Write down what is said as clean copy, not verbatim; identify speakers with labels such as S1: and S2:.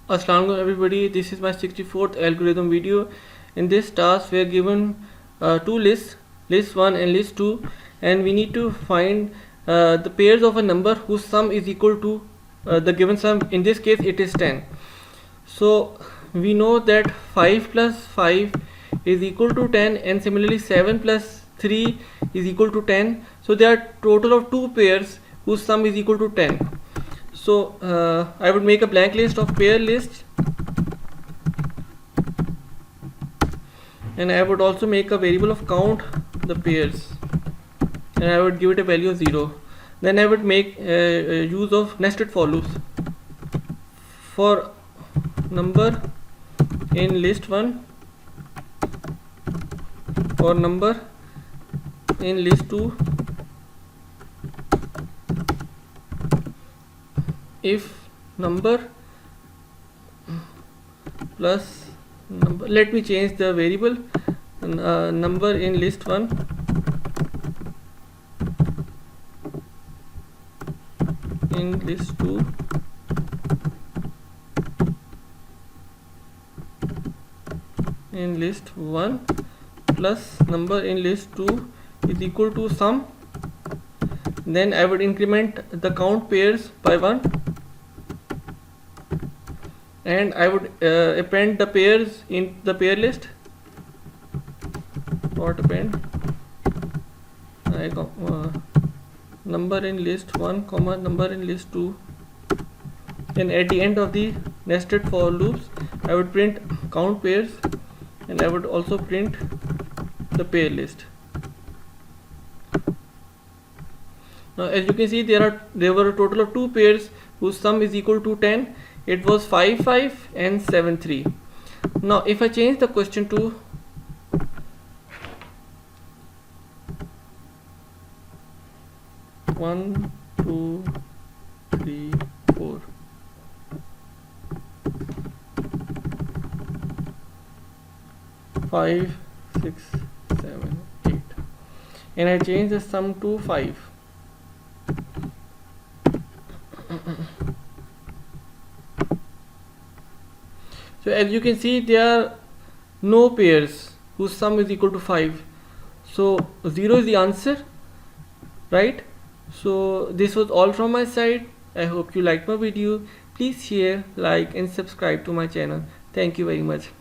S1: Assalamu alaikum everybody, this is my 64th algorithm video. In this task we are given two lists, list 1 and list 2, and we need to find the pairs of a number whose sum is equal to the given sum. In this case it is 10. So we know that 5 plus 5 is equal to 10, and similarly 7 plus 3 is equal to 10. So there are total of two pairs whose sum is equal to 10. So I would make a blank list of pair list, and I would also make a variable of count the pairs, and I would give it a value of 0. Then I would make use of nested for loops for number in list 1 or number in list 2 if number plus number. Let me change the variable number in list 1 in list 2 in list 1 plus number in list 2 is equal to sum. Then I would increment the count pairs by 1, and I would append the pairs in the pair list. Not append, number in list 1 comma number in list 2, and at the end of the nested for loops I would print count pairs, and I would also print the pair list. Now as you can see, there were a total of two pairs whose sum is equal to 10. It was 5 5 and 7 3. Now if I change the question to one, 2, 3, 4, 5, 6, 7, 8, and I change the sum to 5. So as you can see, there are no pairs whose sum is equal to 5. So 0 is the answer, right? So this was all from my side. I hope you liked my video. Please share, like and subscribe to my channel. Thank you very much.